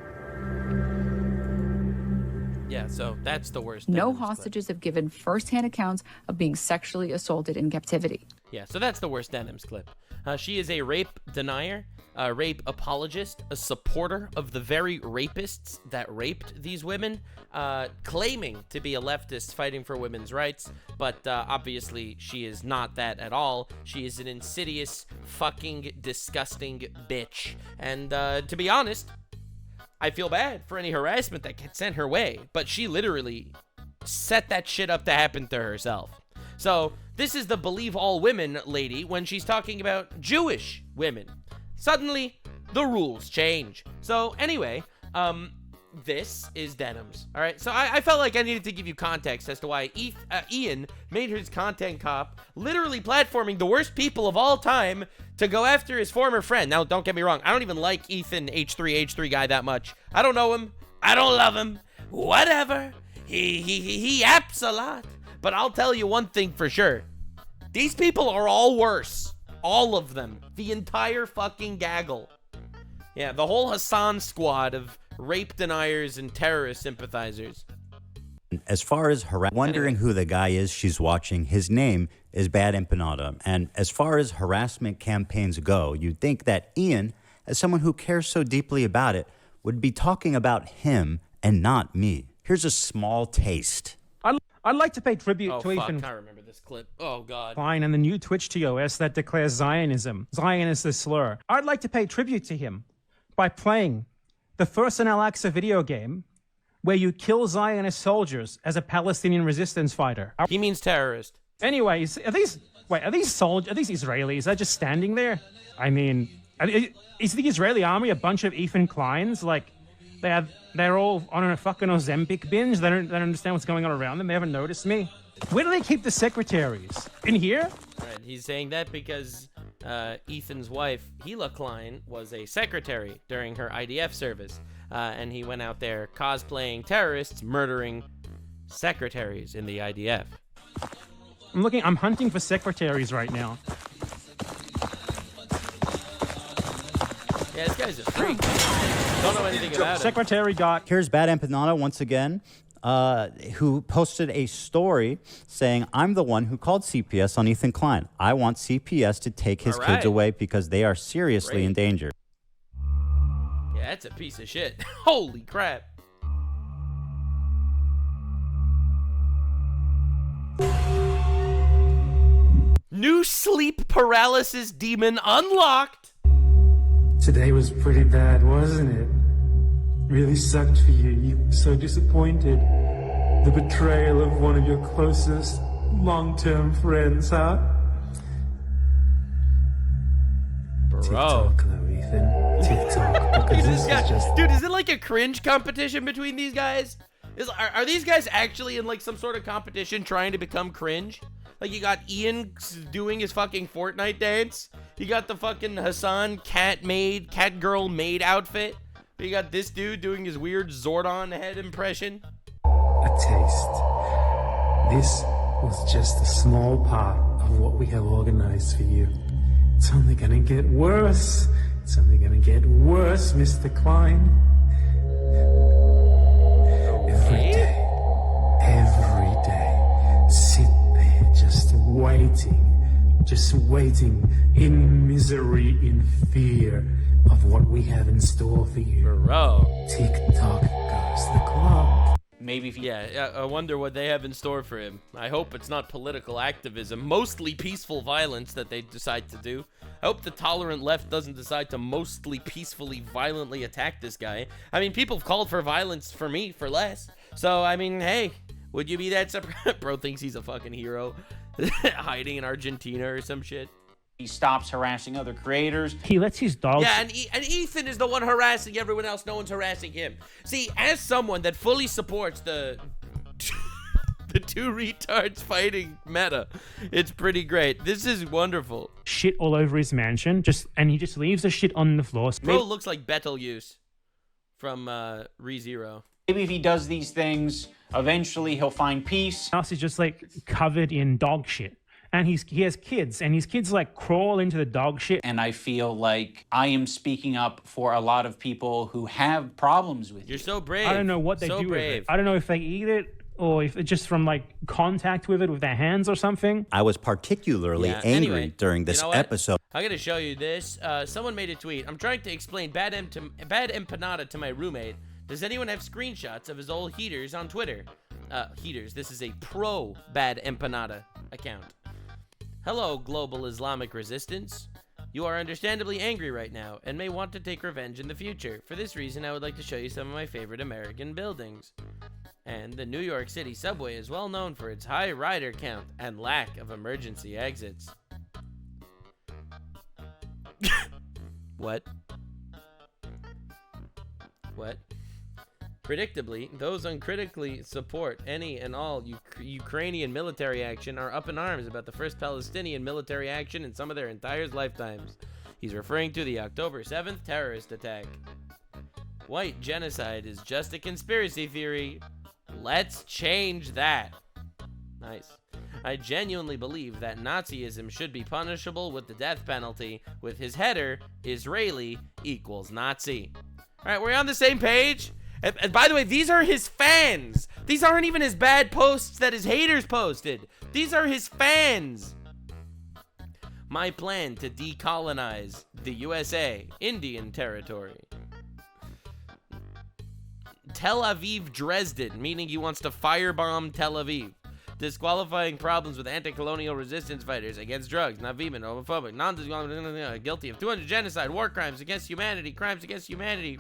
Yeah, so that's the worst. No hostages have given first-hand accounts of being sexually assaulted in captivity. Yeah, so that's the worst Denims clip. She is a rape denier, a rape apologist, a supporter of the very rapists that raped these women, claiming to be a leftist fighting for women's rights, but obviously she is not that at all. She is an insidious, fucking disgusting bitch. And to be honest, I feel bad for any harassment that gets sent her way, but she literally set that shit up to happen to herself. So this is the believe all women lady when she's talking about Jewish women. Suddenly, the rules change. So anyway, this is Denims. All right, so I felt like I needed to give you context as to why Ian made his content cop literally platforming the worst people of all time to go after his former friend. Now, don't get me wrong. I don't even like Ethan H3 guy that much. I don't know him. I don't love him. Whatever. He apps a lot. But I'll tell you one thing for sure. These people are all worse. All of them. The entire fucking gaggle. Yeah, the whole Hasan squad of rape deniers and terrorist sympathizers. As far as wondering who the guy is she's watching, his name is Bad Empanada. And as far as harassment campaigns go, you'd think that Ian, as someone who cares so deeply about it, would be talking about him and not me. Here's a small taste. I'd like to pay tribute to fuck, Ethan I remember this clip. Oh, God. Klein and the new Twitch TOS that declares Zionism. Zion is a slur. I'd like to pay tribute to him by playing the first in Al-Aqsa video game where you kill Zionist soldiers as a Palestinian resistance fighter. He means terrorist. Anyways, are these Israelis? They're just standing there? I mean, is the Israeli army a bunch of Ethan Kleins? Like, they're all on a fucking Ozempic binge. They don't understand what's going on around them. They haven't noticed me. Where do they keep the secretaries? In here? Right, he's saying that because Ethan's wife, Hila Klein, was a secretary during her IDF service. And he went out there cosplaying terrorists, murdering secretaries in the IDF. I'm hunting for secretaries right now. Yeah, this guy's a freak. Don't know anything about it. Secretary got... Here's Bad Empanada once again, who posted a story saying, I'm the one who called CPS on Ethan Klein. I want CPS to take his kids away because they are seriously in danger. Yeah, that's a piece of shit. Holy crap. New sleep paralysis demon unlocked. Today was pretty bad, wasn't it? Really sucked for you. You were so disappointed. The betrayal of one of your closest long-term friends, huh? Bro. TikTok, though, Ethan. TikTok. Because this is just... Dude, is it like a cringe competition between these guys? Are these guys actually in like some sort of competition trying to become cringe? Like, you got Ian doing his fucking Fortnite dance. You got the fucking Hasan cat girl maid outfit. But you got this dude doing his weird Zordon head impression. A taste. This was just a small part of what we have organized for you. It's only gonna get worse. It's only gonna get worse, Mr. Klein. Every day, sit there just waiting in misery, in fear of what we have in store for you. Bro. Tick-tock goes the clock. Maybe if I wonder what they have in store for him. I hope it's not political activism, mostly peaceful violence that they decide to do. I hope the tolerant left doesn't decide to mostly peacefully, violently attack this guy. I mean, people have called for violence for me for less. So, I mean, hey, would you be that surprised? Bro thinks he's a fucking hero. Hiding in Argentina or some shit. He stops harassing other creators. He lets his dogs... Yeah, and Ethan is the one harassing everyone else. No one's harassing him. See, as someone that fully supports the two retards fighting meta, it's pretty great. This is wonderful. Shit all over his mansion, and he just leaves the shit on the floor. Bro looks like Betelgeuse from ReZero. Maybe if he does these things, eventually he'll find peace. House is just like covered in dog shit. And he has kids, and his kids like crawl into the dog shit. And I feel like I am speaking up for a lot of people who have problems with it. You're so brave. I don't know what they do with it. I don't know if they eat it or if it's just from like contact with it with their hands or something. I was particularly angry during this episode. I'm gonna show you this. Someone made a tweet. I'm trying to explain Bad Empanada to my roommate. Does anyone have screenshots of his old heaters on Twitter? Heaters. This is a pro Bad Empanada account. Hello, global Islamic resistance. You are understandably angry right now and may want to take revenge in the future. For this reason, I would like to show you some of my favorite American buildings. And the New York City subway is well known for its high rider count and lack of emergency exits. What? What? Predictably, those uncritically support any and all Ukrainian military action are up in arms about the first Palestinian military action in some of their entire lifetimes. He's referring to the October 7th terrorist attack. White genocide is just a conspiracy theory. Let's change that. Nice. I genuinely believe that Nazism should be punishable with the death penalty, with his header, Israeli equals Nazi. All right, we're on the same page? And by the way, these are his fans. These aren't even his bad posts that his haters posted. These are his fans. My plan to decolonize the USA, Indian territory. Tel Aviv, Dresden, meaning he wants to firebomb Tel Aviv. Disqualifying problems with anti-colonial resistance fighters against drugs, not vegan, homophobic, non-disqualifying, guilty of 200 genocide, war crimes against humanity, crimes against humanity.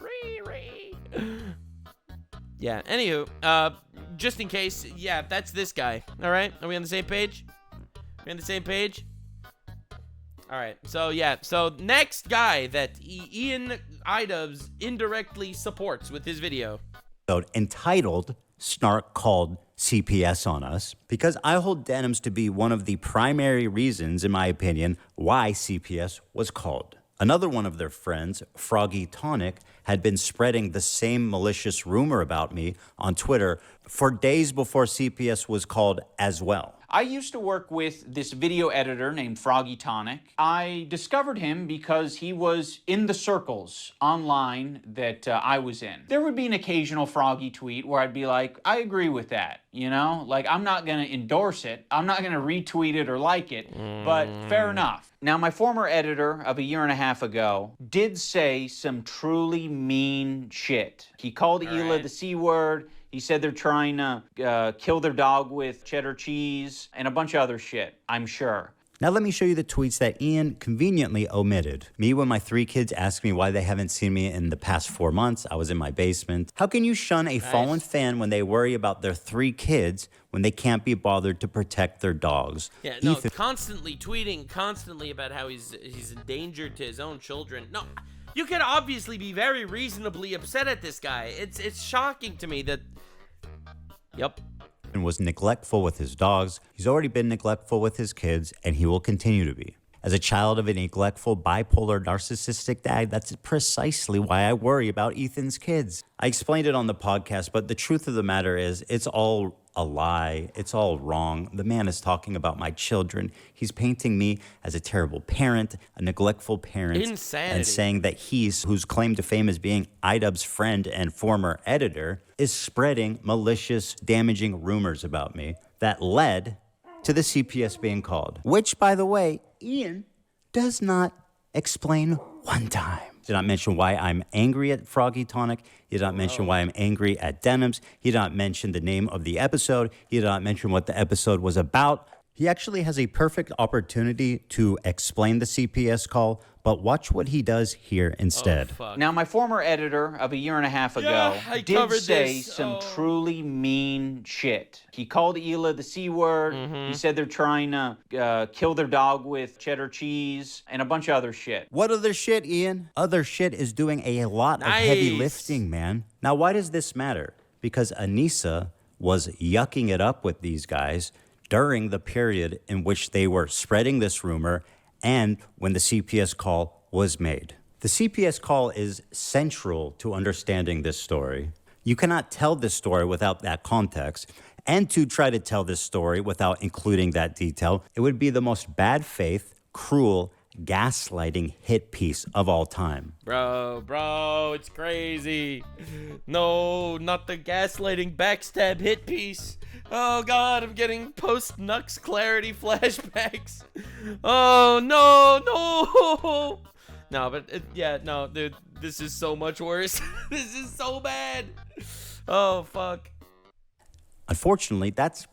Yeah, anywho, just in case, yeah, that's this guy. All right, are we on the same page? We on the same page? All right, so yeah, so next guy that Idubbbz indirectly supports with his video. Entitled Snark Called CPS on Us, because I hold Denims to be one of the primary reasons, in my opinion, why CPS was called. Another one of their friends, Froggy Tonic, had been spreading the same malicious rumor about me on Twitter for days before CPS was called as well. I used to work with this video editor named Froggy Tonic. I discovered him because he was in the circles online that I was in. There would be an occasional Froggy tweet where I'd be like, I agree with that, you know? Like, I'm not gonna endorse it, I'm not gonna retweet it or like it, but fair enough. Now, my former editor of a year and a half ago did say some truly mean shit. He called Hila the C word. He said they're trying to kill their dog with cheddar cheese and a bunch of other shit, I'm sure. Now let me show you the tweets that Ian conveniently omitted. Me when my 3 kids ask me why they haven't seen me in the past 4 months. I was in my basement. How can you shun a fallen fan when they worry about their 3 kids when they can't be bothered to protect their dogs? Yeah, no, constantly tweeting constantly about how he's endangered to his own children. No, you could obviously be very reasonably upset at this guy. It's shocking to me that... Yep. And was neglectful with his dogs. He's already been neglectful with his kids, and he will continue to be. As a child of a neglectful, bipolar, narcissistic dad, that's precisely why I worry about Ethan's kids. I explained it on the podcast, but the truth of the matter is, it's all a lie. It's all wrong. The man is talking about my children. He's painting me as a terrible parent, a neglectful parent. Insanity. And saying that he's, whose claim to fame as being Idubbbz's friend and former editor, is spreading malicious, damaging rumors about me that led to the CPS being called. Which, by the way, Ian does not explain one time. He did not mention why I'm angry at Froggy Tonic. He did not mention why I'm angry at Denims. He did not mention the name of the episode. He did not mention what the episode was about. He actually has a perfect opportunity to explain the CPS call, but watch what he does here instead. Now, my former editor of a year and a half ago did say some truly mean shit. He called Hila the C word. He said they're trying to kill their dog with cheddar cheese and a bunch of other shit. What other shit, Ian? Other shit is doing a lot of heavy lifting, man. Now, why does this matter? Because Anissa was yucking it up with these guys during the period in which they were spreading this rumor and when the CPS call was made. The CPS call is central to understanding this story. You cannot tell this story without that context, and to try to tell this story without including that detail, it would be the most bad faith, cruel, gaslighting hit piece of all time. Bro, it's crazy. No, not the gaslighting backstab hit piece. Oh God, I'm getting post-Nux clarity flashbacks. Oh no. No, but no, dude, this is so much worse. This is so bad. Oh fuck. Unfortunately, that's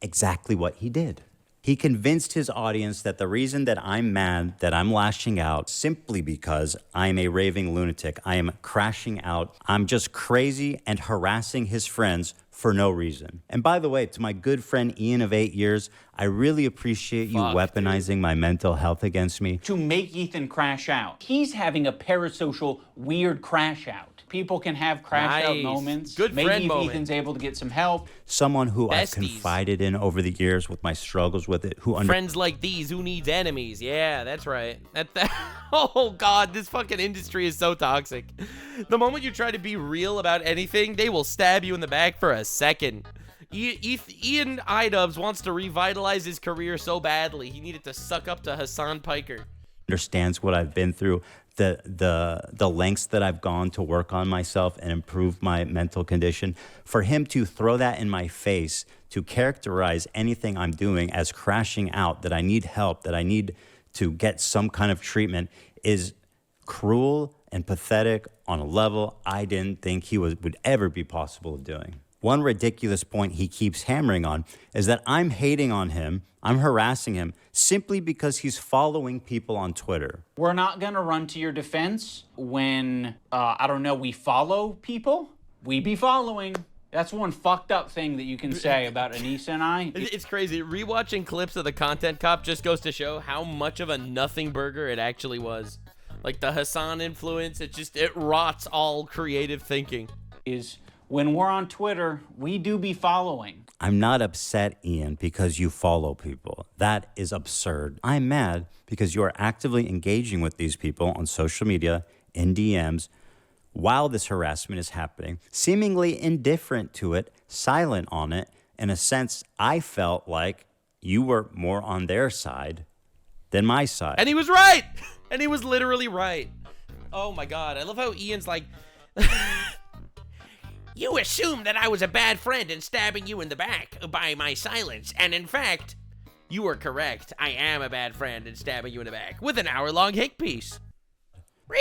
exactly what he did. He convinced his audience that the reason that I'm mad, that I'm lashing out, simply because I'm a raving lunatic. I am crashing out. I'm just crazy and harassing his friends for no reason. And by the way, to my good friend Ian of 8 years, I really appreciate you weaponizing my mental health against me. To make Ethan crash out. He's having a parasocial weird crash out. People can have crashed out moments. Good Maybe friend if moment. Ethan's able to get some help. Someone who I've Besties. confided in over the years with my struggles with it, who Friends like these, who needs enemies? Yeah, that's right. Oh God, this fucking industry is so toxic. The moment you try to be real about anything, they will stab you in the back for a second. Ian Idubbbz wants to revitalize his career so badly. He needed to suck up to Hasan Piker. understands what I've been through, the lengths that I've gone to work on myself and improve my mental condition. For him to throw that in my face, to characterize anything I'm doing as crashing out, that I need help, that I need to get some kind of treatment, is cruel and pathetic on a level I didn't think he would ever be possible of doing. One ridiculous point he keeps hammering on is that I'm hating on him, I'm harassing him, simply because he's following people on Twitter. We're not gonna run to your defense when, I don't know, we follow people. We be following. That's one fucked up thing that you can say about Anissa and I. It's crazy. Rewatching clips of the Content Cop just goes to show how much of a nothing burger it actually was. Like the Hasan influence, it rots all creative thinking. Is when we're on Twitter, we do be following. I'm not upset, Ian, because you follow people. That is absurd. I'm mad because you are actively engaging with these people on social media, in DMs, while this harassment is happening, seemingly indifferent to it, silent on it. In a sense, I felt like you were more on their side than my side. And he was right! And he was literally right. Oh my God, I love how Ian's like... You assumed that I was a bad friend and stabbing you in the back by my silence. And in fact, you were correct. I am a bad friend and stabbing you in the back with an hour-long hick piece.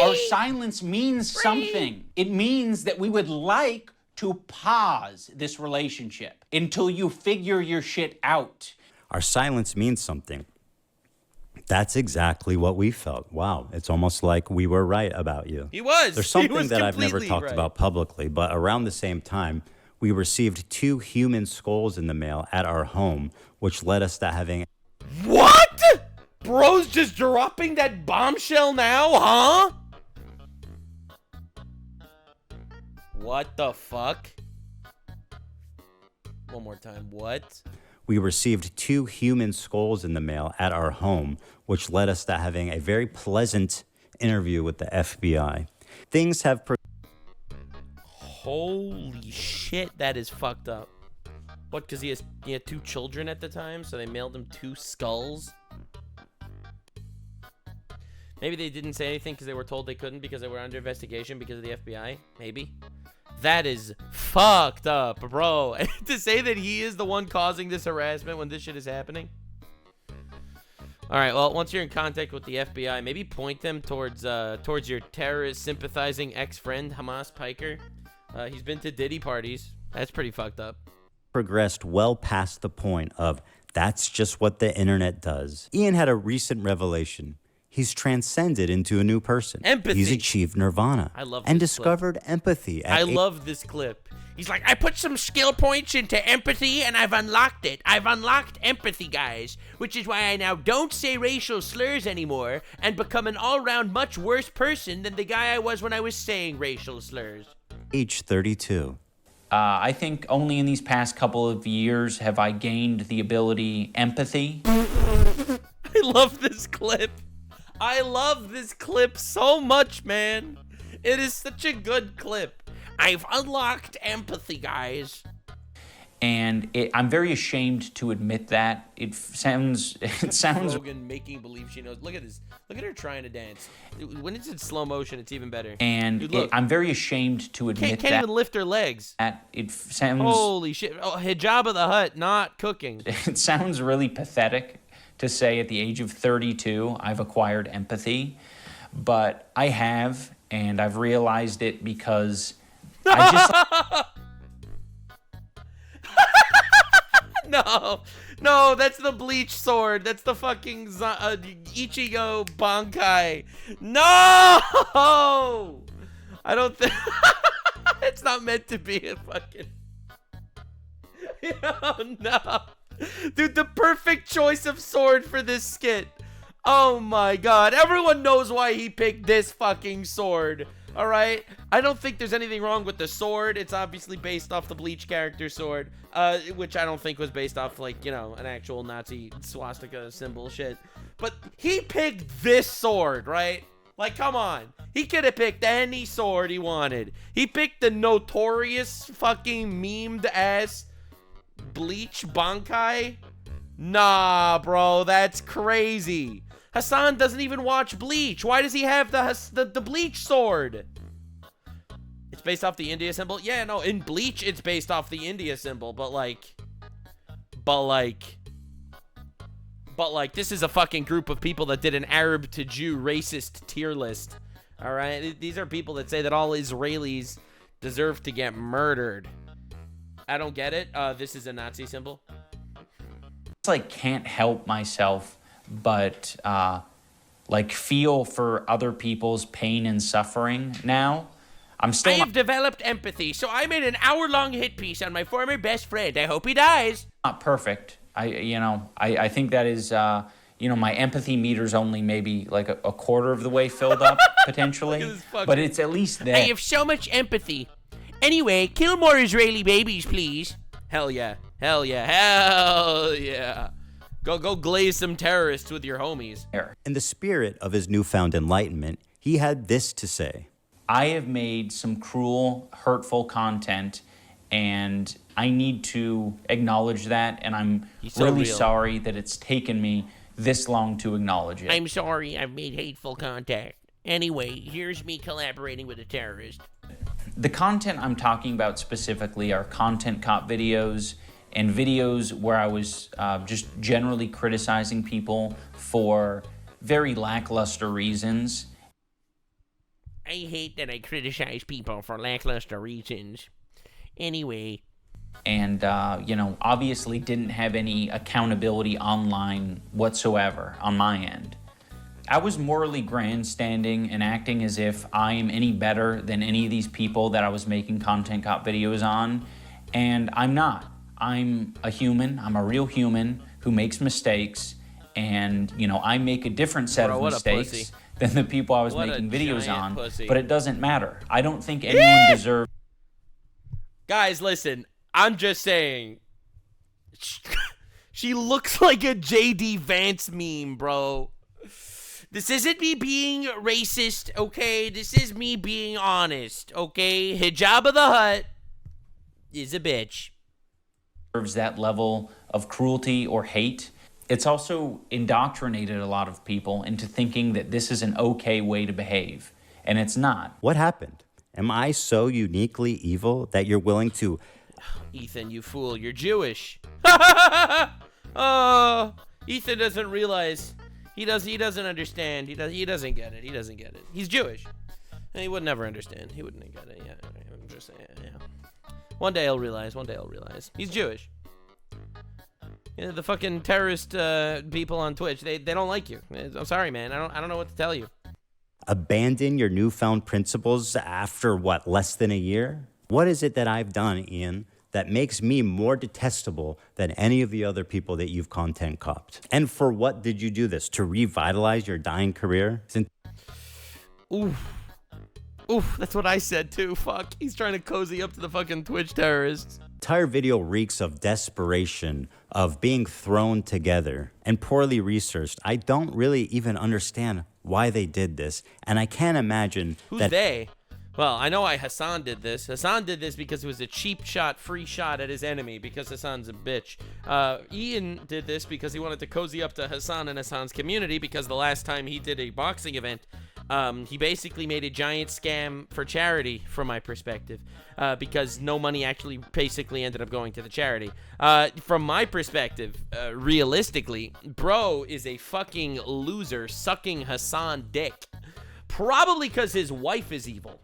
Our silence means something. It means that we would like to pause this relationship until you figure your shit out. Our silence means something. That's exactly what we felt. Wow, it's almost like we were right about you. He was. There's something He was that I've never completely talked right. about publicly, but around the same time, we received 2 human skulls in the mail at our home, which led us to having... What? Bro's just dropping that bombshell now, huh? What the fuck? One more time, what? We received 2 human skulls in the mail at our home, which led us to having a very pleasant interview with the FBI. Things have... Holy shit, that is fucked up. What, because he had 2 children at the time, so they mailed him 2 skulls? Maybe they didn't say anything because they were told they couldn't because they were under investigation because of the FBI? Maybe. That is fucked up, bro. To say that he is the one causing this harassment when this shit is happening. All right, well, once you're in contact with the FBI, maybe point them towards your terrorist sympathizing ex-friend, Hasan Piker. He's been to Diddy parties. That's pretty fucked up. Progressed well past the point of that's just what the internet does. Ian had a recent revelation. He's transcended into a new person. Empathy. He's achieved nirvana. I love and this discovered empathy. I love this clip. He's like, I put some skill points into empathy and I've unlocked it. I've unlocked empathy, guys, which is why I now don't say racial slurs anymore and become an all-round much worse person than the guy I was when I was saying racial slurs. Age 32. I think only in these past couple of years have I gained the ability empathy. I love this clip. I love this clip so much, man. It is such a good clip. I've unlocked empathy, guys. And I'm very ashamed to admit that. It sounds... Frogan making believe she knows. Look at this. Look at her trying to dance. When it's in slow motion, it's even better. And Dude, look. I'm very ashamed to admit Can't even lift her legs. It sounds... Holy shit. Oh, Hijab of the Hut, not cooking. It sounds really pathetic to say at the age of 32, I've acquired empathy. But I have, and I've realized it because I just... No, that's the bleach sword. That's the fucking Ichigo Bankai. No! I don't think... It's not meant to be a fucking... Oh, no. Dude, the perfect choice of sword for this skit. Oh my god. Everyone knows why he picked this fucking sword. All right. I don't think there's anything wrong with the sword. It's obviously based off the Bleach character sword, which I don't think was based off, like, you know, an actual Nazi swastika symbol shit. But he picked this sword, right? Like, come on. He could have picked any sword he wanted. He picked the notorious fucking memed ass Bleach Bankai. Nah, bro, that's crazy. Hasan doesn't even watch Bleach. Why does he have the Bleach sword? It's based off the India symbol? Yeah, no, in Bleach, it's based off the India symbol, but this is a fucking group of people that did an Arab to Jew racist tier list. All right? These are people that say that all Israelis deserve to get murdered. I don't get it. This is a Nazi symbol. It's like, can't help myself but like feel for other people's pain and suffering now. I have developed empathy, so I made an hour-long hit piece on my former best friend. I hope he dies. Not perfect. I think that is, my empathy meter's only maybe like a quarter of the way filled up, potentially. But it's at least there. I have so much empathy. Anyway, kill more Israeli babies, please. Hell yeah. Hell yeah. Hell yeah. Go glaze some terrorists with your homies. In the spirit of his newfound enlightenment, he had this to say. I have made some cruel, hurtful content, and I need to acknowledge that, and I'm really sorry that it's taken me this long to acknowledge it. I'm sorry I've made hateful contact. Anyway, here's me collaborating with a terrorist. The content I'm talking about specifically are content cop videos and videos where I was just generally criticizing people for very lackluster reasons. I hate that I criticize people for lackluster reasons. Anyway. And, obviously didn't have any accountability online whatsoever on my end. I was morally grandstanding and acting as if I am any better than any of these people that I was making content cop videos on, and I'm not. I'm a human. I'm a real human who makes mistakes, and, I make a different set of mistakes than the people I was making videos on, but it doesn't matter. I don't think anyone deserves... Guys, listen, I'm just saying, she looks like a J.D. Vance meme, bro. This isn't me being racist, okay? This is me being honest, okay? Hijabba the Hutt is a bitch. That level of cruelty or hate. It's also indoctrinated a lot of people into thinking that this is an okay way to behave, and it's not. What happened? Am I so uniquely evil that you're willing to... Ethan, you fool, you're Jewish. Oh, Ethan doesn't realize. He doesn't understand. He doesn't get it. He doesn't get it. He's Jewish. And he would never understand. He wouldn't get it. Yeah, I'm just saying, yeah. One day he'll realize. He's Jewish. You know, the fucking terrorist people on Twitch, they don't like you. I'm sorry, man. I don't know what to tell you. Abandon your newfound principles after, less than a year? What is it that I've done, Ian, that makes me more detestable than any of the other people that you've content copped? And for what did you do this? To revitalize your dying career? Oof, that's what I said too. Fuck, he's trying to cozy up to the fucking Twitch terrorists. Entire video reeks of desperation, of being thrown together, and poorly researched. I don't really even understand why they did this, and I can't imagine Who's they? Well, I know why Hasan did this. Hasan did this because it was a cheap shot, free shot at his enemy, because Hasan's a bitch. Ian did this because he wanted to cozy up to Hasan and Hasan's community, because the last time he did a boxing event, he basically made a giant scam for charity, from my perspective, because no money actually basically ended up going to the charity. From my perspective, realistically, bro is a fucking loser sucking Hasan dick. Probably because his wife is evil.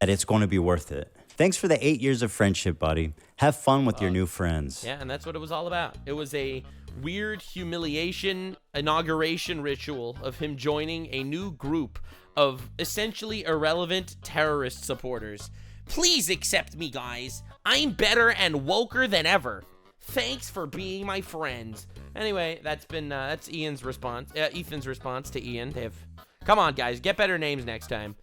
That it's going to be worth it. Thanks for the 8 years of friendship, buddy. Have fun with your new friends. Yeah, and that's what it was all about. It was a weird humiliation inauguration ritual of him joining a new group of essentially irrelevant terrorist supporters. Please accept me, guys. I'm better and woker than ever. Thanks for being my friends. Anyway, that's Ethan's response to Ian. Come on, guys, get better names next time.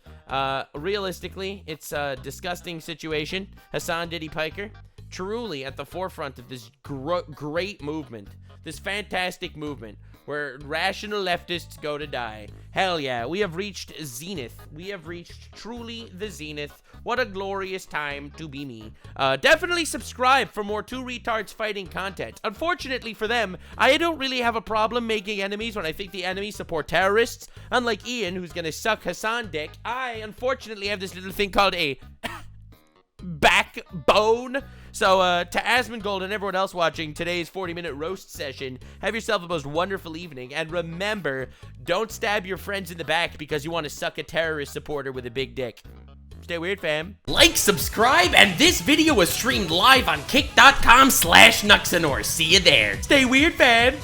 Realistically, it's a disgusting situation. Hasan Diddy Piker, truly at the forefront of this great movement, this fantastic movement where rational leftists go to die. Hell yeah, we have reached zenith. We have reached truly the zenith. What a glorious time to be me. Definitely subscribe for more two retards fighting content. Unfortunately for them, I don't really have a problem making enemies when I think the enemies support terrorists. Unlike Ian, who's gonna suck Hasan dick, I unfortunately have this little thing called a backbone. So, to Asmongold and everyone else watching today's 40-minute roast session, have yourself a most wonderful evening. And remember, don't stab your friends in the back because you want to suck a terrorist supporter with a big dick. Stay weird, fam. Like, subscribe, and this video was streamed live on kick.com/Nuxanor. See you there. Stay weird, fam.